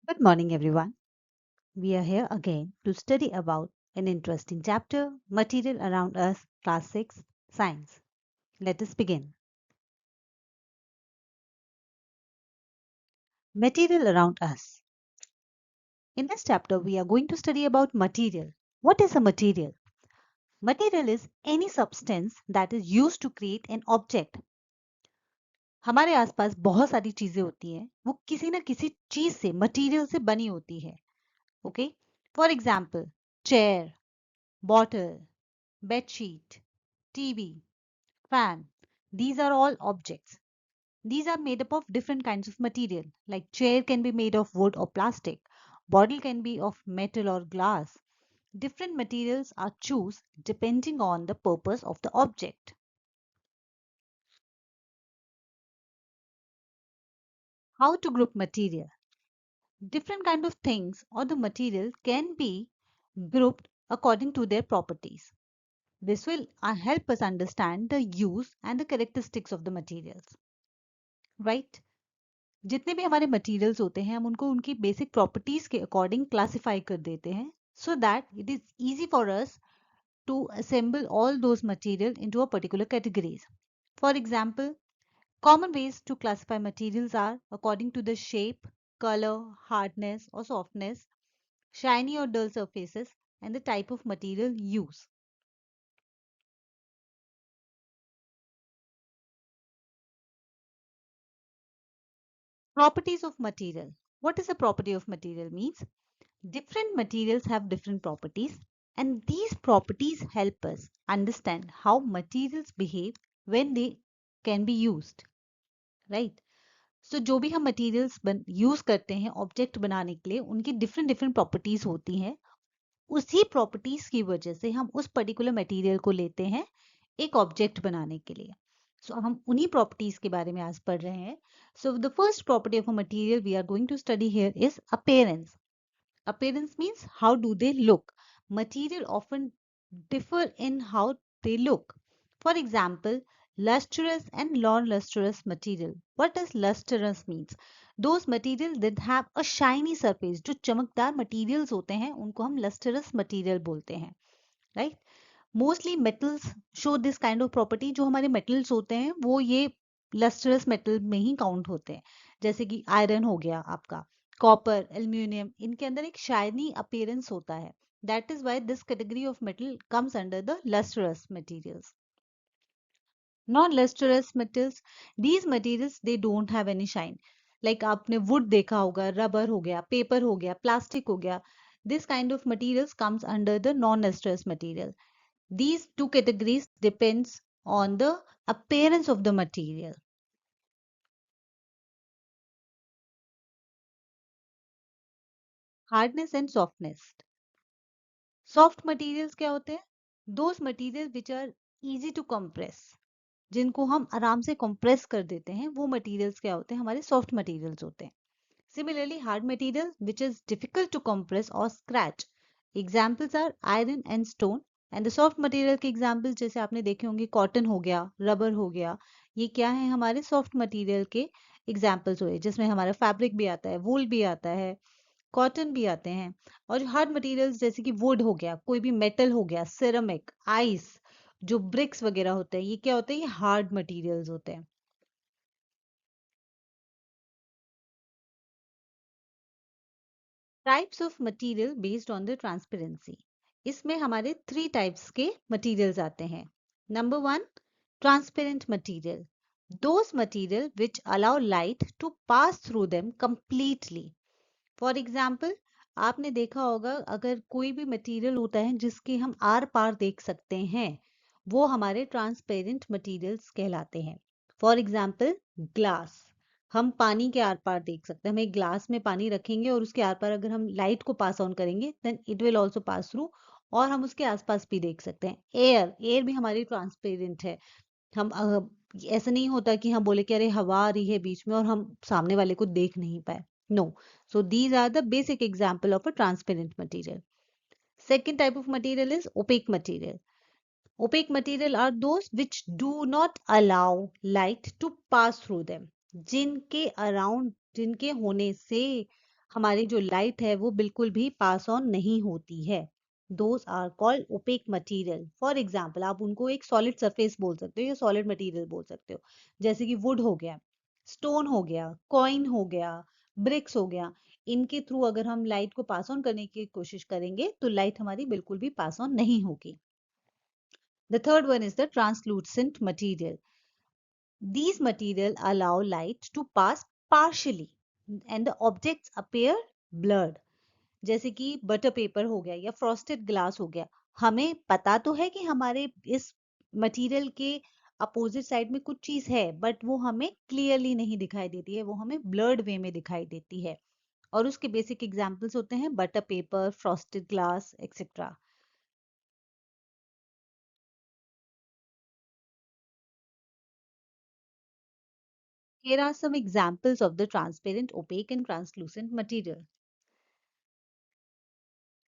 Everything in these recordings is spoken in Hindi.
Good morning, everyone. We are here again to study about an interesting chapter, Material Around Us, Class 6, Science. Let us begin. Material around us. In this chapter, we are going to study about material. What is a material? Material is any substance that is used to create an object. हमारे आसपास बहुत सारी चीजें होती हैं, वो किसी ना किसी चीज से, मटेरियल से बनी होती है. Okay, for example chair, bottle, bedsheet, TV, fan. These are all objects. These are made up of different kinds of material. Like chair can be made of wood or plastic. Bottle can be of metal or glass. Different materials are chosen depending on the purpose of the object. How to group material? Different kind of things or the material can be grouped according to their properties. This will help us understand the use and the characteristics of the materials. Right? जितने भी हमारे मटेरियल्स होते हैं हम उनको उनकी बेसिक प्रॉपर्टीज के अकॉर्डिंग क्लासिफाई कर देते हैं so that it is easy for us to assemble all those material into a particular categories. For example, common ways to classify materials are according to the shape, color, hardness or softness, shiny or dull surfaces, and the type of material used. Properties of material. What is a property of material means? Different materials have different properties, and these properties help us understand how materials behave when they can be used. Right? So जो भी हम materials use करते हैं object बनाने के लिए उनकी different properties होती हैं. उसी properties की वजह से हम उस particular material को लेते हैं एक object बनाने के लिए. So हम उन्हीं properties के बारे में आज पढ़ रहे हैं. So the first property of a material we are going to study here is appearance. Appearance means how do they look. Material often differ in how they look. For example, lustrous and non-lustrous material. What does lustrous means? Those materials that have a shiny surface. जो चमकदार materials होते हैं उनको हम lustrous material बोलते हैं. Right? Mostly metals show this kind of property. जो हमारे metals होते हैं वो ये lustrous metal में ही count होते हैं. जैसे कि iron हो गया आपका, कॉपर, एल्यूमिनियम, इनके अंदर एक शाइनी अपीयरेंस होता है. That is why this category of metal comes under the lustrous materials. Non lustrous metals, these materials they don't have any shine. Like आपने वुड देखा होगा, रबर हो गया, पेपर हो गया, प्लास्टिक हो गया. This kind of materials comes under the non lustrous material. These two categories depends on the appearance of the material. Hardness and softness. Soft materials क्या होते हैं? Those material which are easy to compress, जिनको हम आराम से कंप्रेस कर देते हैं, वो मटेरियल्स क्या होते हैं? हमारे सॉफ्ट मटेरियल्स होते हैं. Similarly hard material which is difficult to compress और scratch, examples are iron and stone. And the soft material के एग्जांपल्स जैसे आपने देखे होंगे, कॉटन हो गया, रबर हो गया, ये क्या है? हमारे सॉफ्ट मटेरियल के एग्जांपल्स हुए, जिसमें हमारा फैब्रिक भी आता है, वूल भी आता है, कॉटन भी आते हैं. और हार्ड मटेरियल्स जैसे कि वुड हो गया, कोई भी मेटल हो गया, सिरेमिक, आइस, जो ब्रिक्स वगैरह होते हैं, ये क्या होते हैं? ये हार्ड मटेरियल्स होते हैं. Types of material based on the transparency. इसमें हमारे 3 टाइप्स के मटेरियल्स आते हैं. Number 1, transparent material. Those material which allow light to pass through them completely. For example, आपने देखा होगा अगर कोई भी मटेरियल होता है जिसके हम आर पार देख सकते हैं, वो हमारे ट्रांसपेरेंट मटेरियल्स कहलाते हैं. For example, glass. हम पानी के आर पार देख सकते हैं. हम एक ग्लास में पानी रखेंगे और उसके आर पार अगर हम लाइट को पास ऑन करेंगे then it will also pass through, और हम उसके आसपास भी देख सकते हैं. एयर, एयर भी हमारी ट्रांसपेरेंट है. हम ऐसा नहीं होता कि हम बोले कि अरे हवा आ रही है बीच में और हम सामने वाले को देख नहीं पाए. No. So these are the basic example of a transparent material. Second type of material is opaque material. Opaque material are those which do not allow light to pass through them. जिनके अराउंड, जिनके होने से हमारी जो लाइट है वो बिल्कुल भी पास ऑन नहीं होती है। Those are called opaque material. For example आप उनको एक सॉलिड सरफेस बोल सकते हो या सॉलिड मटेरियल बोल सकते हो, जैसे कि वुड हो गया, स्टोन हो गया, कॉइन हो गया, ब्रिक्स हो गया। इनके थ्रू अगर हम लाइट को पास ऑन करने की कोशिश करेंगे तो लाइट हमारी बिल्कुल भी पास ऑन नहीं होगी। The third one is the translucent material. These material allow light to pass partially and the objects appear blurred. जैसे कि बटर पेपर हो गया या फ्रॉस्टेड ग्लास हो गया, हमें पता तो है कि हमारे इस मटेरियल के अपोजिट साइड में कुछ चीज है, बट वो हमें क्लियरली नहीं दिखाई देती है, वो हमें ब्लर्ड वे में दिखाई देती है। और उसके बेसिक एग्जांपल्स होते हैं butter paper, frosted glass etcetera. Here are some examples of the transparent, opaque and translucent material.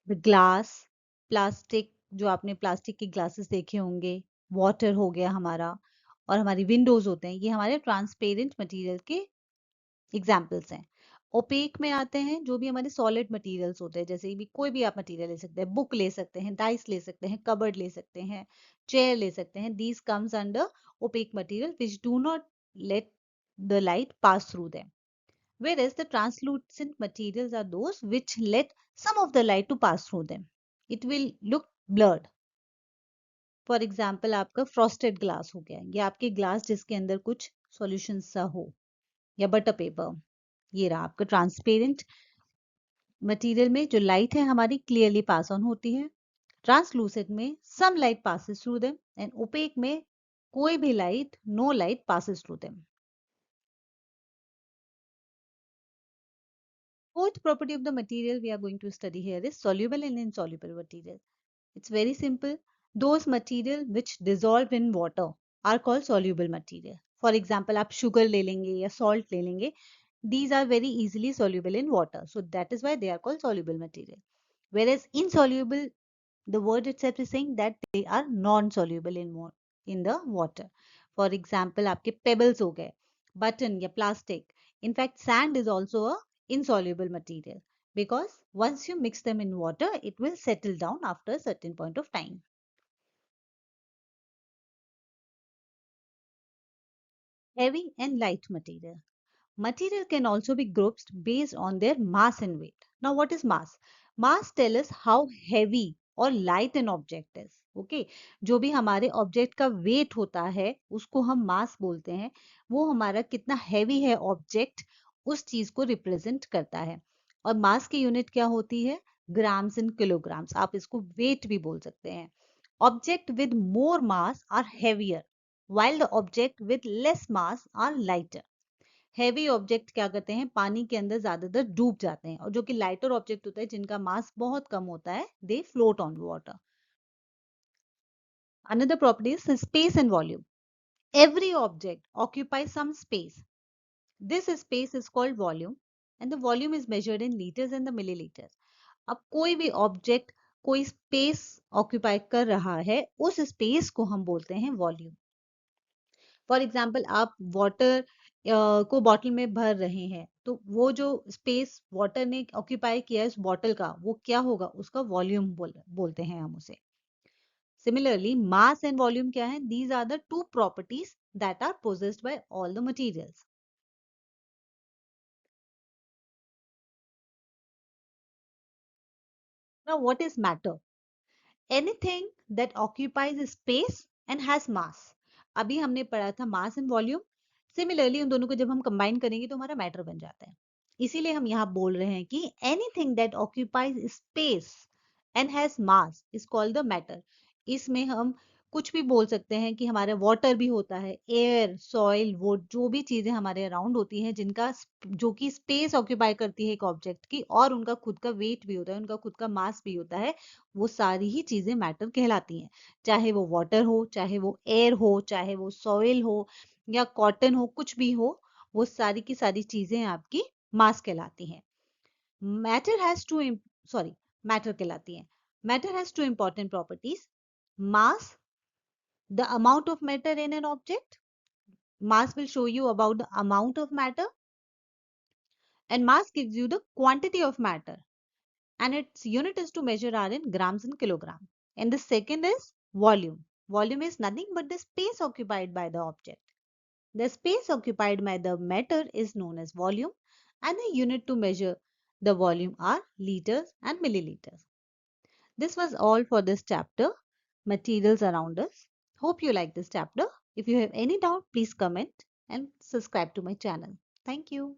Glass, plastic, जो आपने प्लास्टिक के ग्लासेस देखे होंगे, वाटर हो गया हमारा, और हमारी विंडोज होते हैं, ये हमारे ट्रांसपेरेंट मटेरियल के एग्जाम्पल्स हैं। ओपेक में आते हैं जो भी हमारे सॉलिड मटेरियल्स होते हैं, जैसे भी कोई भी आप मटेरियल ले सकते हैं, बुक ले सकते हैं, डाइस ले सकते हैं, कबर्ड ले सकते हैं, चेयर ले सकते हैं. These comes under opaque material which do not let the light pass through them. Whereas the translucent materials are those which let some of the light to pass through them. It will look blurred. For example, आपका frosted glass हो गया, या आपके ग्लास जिसके अंदर कुछ सॉल्यूशन सा हो, या बटर पेपर. ये रहा आपका ट्रांसपेरेंट मटेरियल में जो लाइट है हमारी क्लियरली पास ऑन होती है. ट्रांसलूसेंट में some light passes through them, and opaque में कोई भी light, no light passes through them. Fourth property of the material we are going to study here is soluble and insoluble material. It's very simple. Those material which dissolve in water are called soluble material. For example, आप sugar ले लेंगे या salt ले लेंगे. These are very easily soluble in water. So that is why they are called soluble material. Whereas insoluble, the word itself is saying that they are non-soluble in the water. For example, आपके pebbles हो गए, button या plastic. In fact, sand is also a insoluble material because once you mix them in water, it will settle down after a certain point of time. Heavy and light material. Material can also be grouped based on their mass and weight. Now, what is mass? Mass tells us how heavy or light an object is. Okay, जो भी हमारे ऑब्जेक्ट का वेट होता है उसको हम मास बोलते हैं. वो हमारा कितना हैवी है ऑब्जेक्ट, उस चीज को रिप्रेजेंट करता है. और मास की यूनिट क्या होती है? Grams and kilograms. आप इसको वेट भी बोल सकते हैं. Object with more mass are heavier, while the object with less mass are lighter. Heavy object क्या करते हैं? पानी के अंदर ज्यादातर डूब जाते हैं, और जो कि लाइटर ऑब्जेक्ट होता है जिनका मास बहुत कम होता है, दे float on water. Another property is space and volume. Every object occupies some space. This space is called volume, and the volume is measured in liters and the milliliters. अब कोई भी ऑब्जेक्ट कोई स्पेस ऑक्यूपाई कर रहा है, उस स्पेस को हम बोलते हैं वॉल्यूम. फॉर एग्जाम्पल, आप वाटर को बॉटल में भर रहे हैं, तो वो जो स्पेस वाटर ने ऑक्यूपाई किया है उस बॉटल का, वो क्या होगा? उसका वॉल्यूम बोलते हैं हम उसे. सिमिलरली मास एंड वॉल्यूम क्या है? These are the two properties that are possessed by all the materials. Now what is matter? Anything that occupies space and has mass. अभी हमने पढ़ा था मास एंड वॉल्यूम. सिमिलरली उन दोनों को जब हम कंबाइन करेंगे तो हमारा मैटर बन जाता है. इसीलिए हम यहाँ बोल रहे हैं कि anything that occupies space and has mass is called the matter. इसमें हम कुछ भी बोल सकते हैं कि हमारा वाटर भी होता है, एयर, सॉइल, वुड, जो भी चीजें हमारे अराउंड होती हैं जिनका जो कि स्पेस ऑक्यूपाई करती है एक ऑब्जेक्ट की, और उनका खुद का वेट भी होता है, उनका खुद का मास भी होता है, वो सारी ही चीजें मैटर कहलाती हैं. चाहे वो वाटर हो, चाहे वो एयर हो, चाहे वो सॉइल हो या कॉटन हो, कुछ भी हो, वो सारी की सारी चीजें आपकी मास कहलाती हैं. Matter has two sorry matter कहलाती हैं. Matter has two important properties. Mass, the amount of matter in an object. Mass will show you about the amount of matter. And mass gives you the quantity of matter, and its unit is to measure are in grams and kilogram. And the second is volume. Volume is nothing but the space occupied by the object. The space occupied by the matter is known as volume, and the unit to measure the volume are liters and milliliters. This was all for this chapter, materials around us. Hope you like this chapter. If you have any doubt, please comment and subscribe to my channel. Thank you.